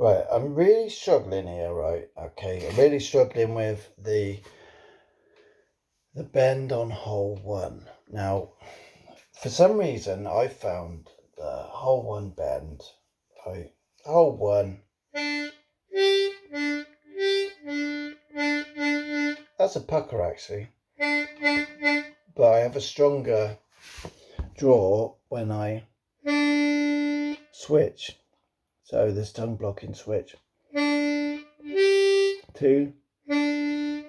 Right, I'm really struggling here, right? Okay, I'm really struggling with the bend on hole one. Now, for some reason, I found the hole one bend, right? Hole one. That's a pucker actually, but I have a stronger draw when I switch. So this tongue blocking switch. 2,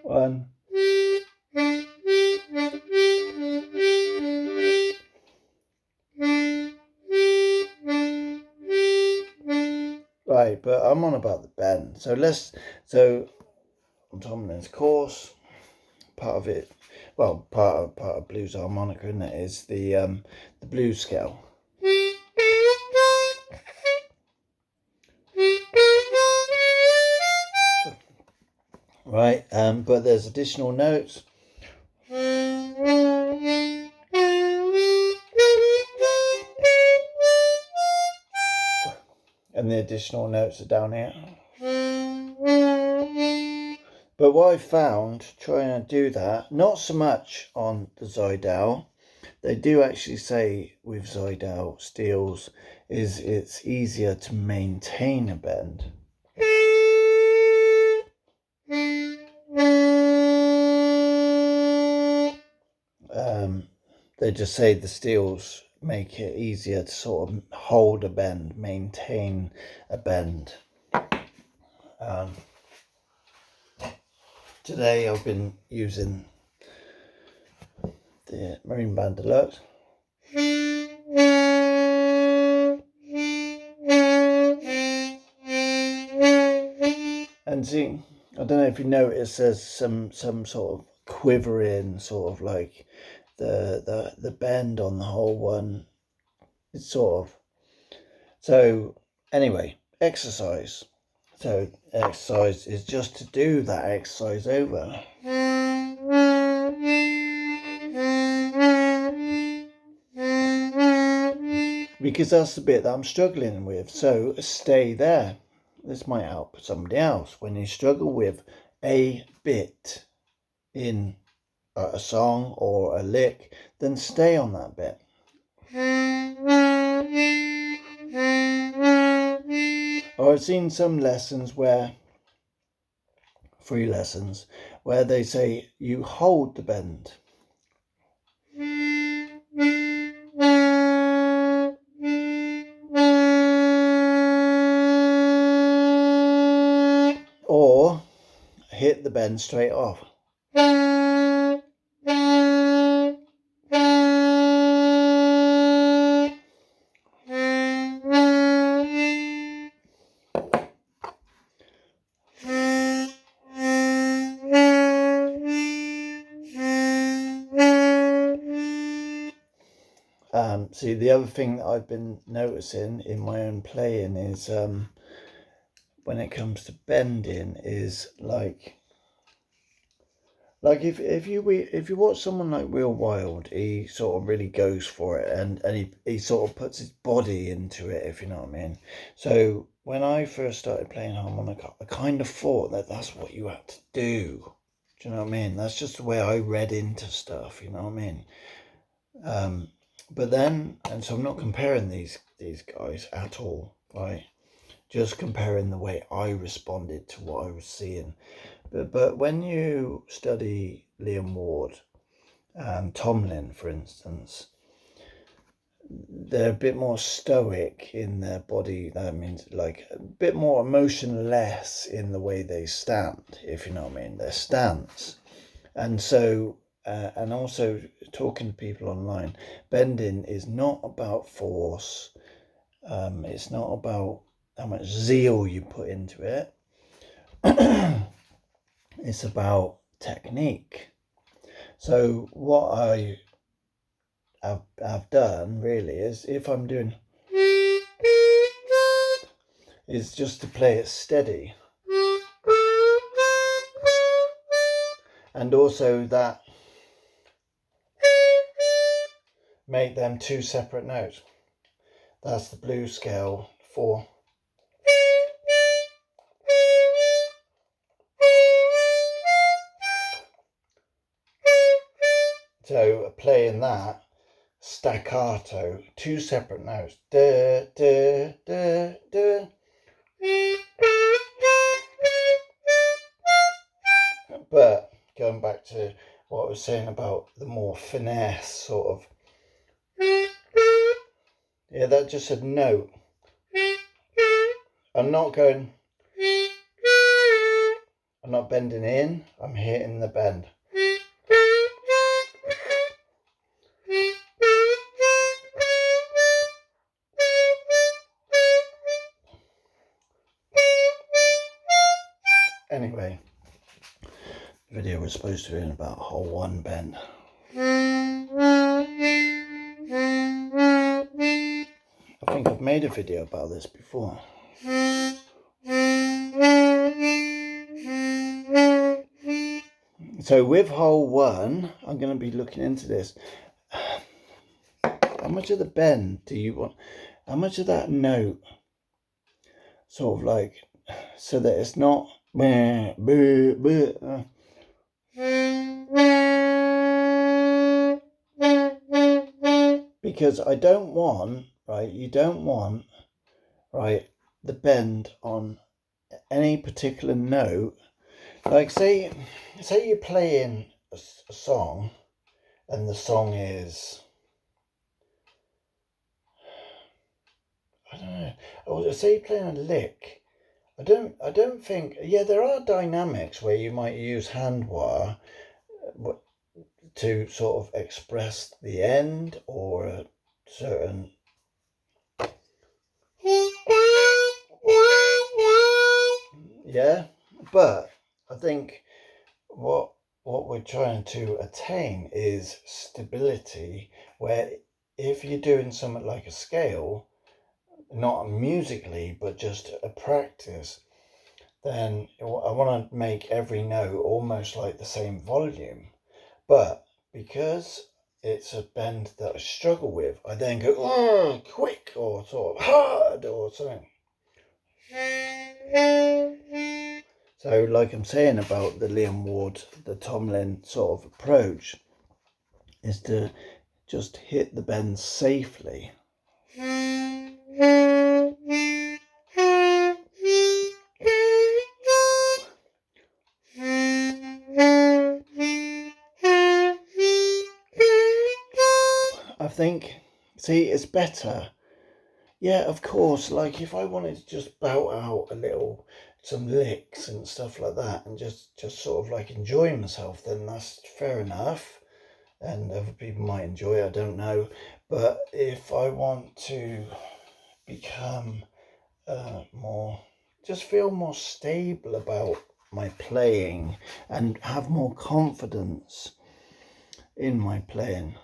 1. Right, but I'm on about the bend. So on Tomlin's course, part of it, well, part of blues harmonica, isn't it, is the blues scale. Right, but there's additional notes. And the additional notes are down here. But what I found trying to do that, not so much on the Zidal, they do actually say with Zidal steels is it's easier to maintain a bend. They just say the steels make it easier to sort of hold a bend, maintain a bend. Today I've been using the Marine Band Deluxe. And see, I don't know if you notice there's some sort of quivering, sort of like the bend on the whole one. It's sort of, so anyway, exercise. So exercise is just to do that exercise over. Because that's the bit that I'm struggling with. So stay there. This might help somebody else. When you struggle with a bit in a song or a lick, then stay on that bit. I've seen some lessons free lessons, where they say you hold the bend. Or hit the bend straight off. See, the other thing that I've been noticing in my own playing is when it comes to bending is like if you watch someone like Real Wild, he sort of really goes for it and he sort of puts his body into it, if you know what I mean. So when I first started playing harmonica, I kind of thought that that's what you had to do. Do you know what I mean? That's just the way I read into stuff, you know what I mean? But then, and so I'm not comparing these guys at all, right? Just comparing the way I responded to what I was seeing. But when you study Liam Ward and Tomlin, for instance, they're a bit more stoic in their body. That means like a bit more emotionless in the way they stand, if you know what I mean, their stance. And so and also talking to people online, bending is not about force. It's not about how much zeal you put into it. It's about technique. So what I have done really is, if I'm doing, is just to play it steady. And also that make them two separate notes. That's the blues scale 4. So playing that staccato, 2 separate notes. Da, da, da, da. But going back to what I was saying about the more finesse sort of, yeah, that's just a note. I'm not going, I'm not bending in, I'm hitting the bend. Anyway, the video was supposed to be in about hole 1 bend. I think I've made a video about this before. So with hole 1, I'm going to be looking into this. How much of the bend do you want? How much of that note, sort of like, so that it's not because I don't want, right, you don't want, right, the bend on any particular note. Like say you're playing a song and the song is, I don't know, or say you're playing a lick. I don't think, yeah, there are dynamics where you might use hand wire to sort of express the end or a certain, yeah, but I think what we're trying to attain is stability, where if you're doing something like a scale, not musically but just a practice, then I want to make every note almost like the same volume. But because it's a bend that I struggle with, I then go, oh, quick, or sort of hard, or something. So like I'm saying about the Liam Ward, the Tomlin sort of approach, is to just hit the bend safely. I think, see, it's better. Yeah, of course, like if I wanted to just bout out a little, some licks and stuff like that, and just sort of like enjoy myself, then that's fair enough. And other people might enjoy it, I don't know. But if I want to become more, just feel more stable about my playing and have more confidence in my playing.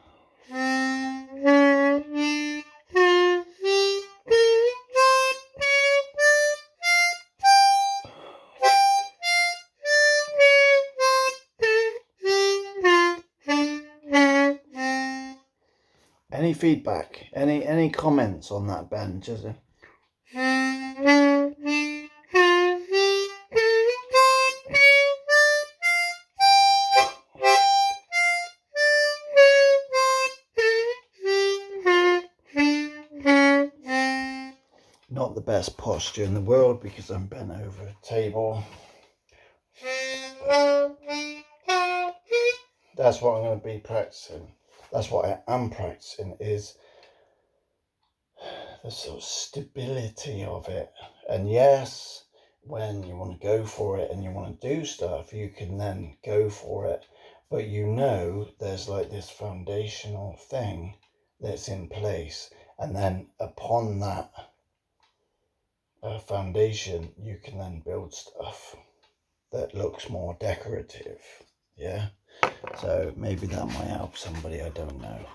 Any feedback? Any comments on that bend? Just not the best posture in the world because I'm bent over a table. That's what I'm going to be practicing. That's what I am practicing, is the sort of stability of it. And yes, when you want to go for it and you want to do stuff, you can then go for it. But you know there's like this foundational thing that's in place. And then upon that foundation, you can then build stuff that looks more decorative. Yeah. So maybe that might help somebody, I don't know.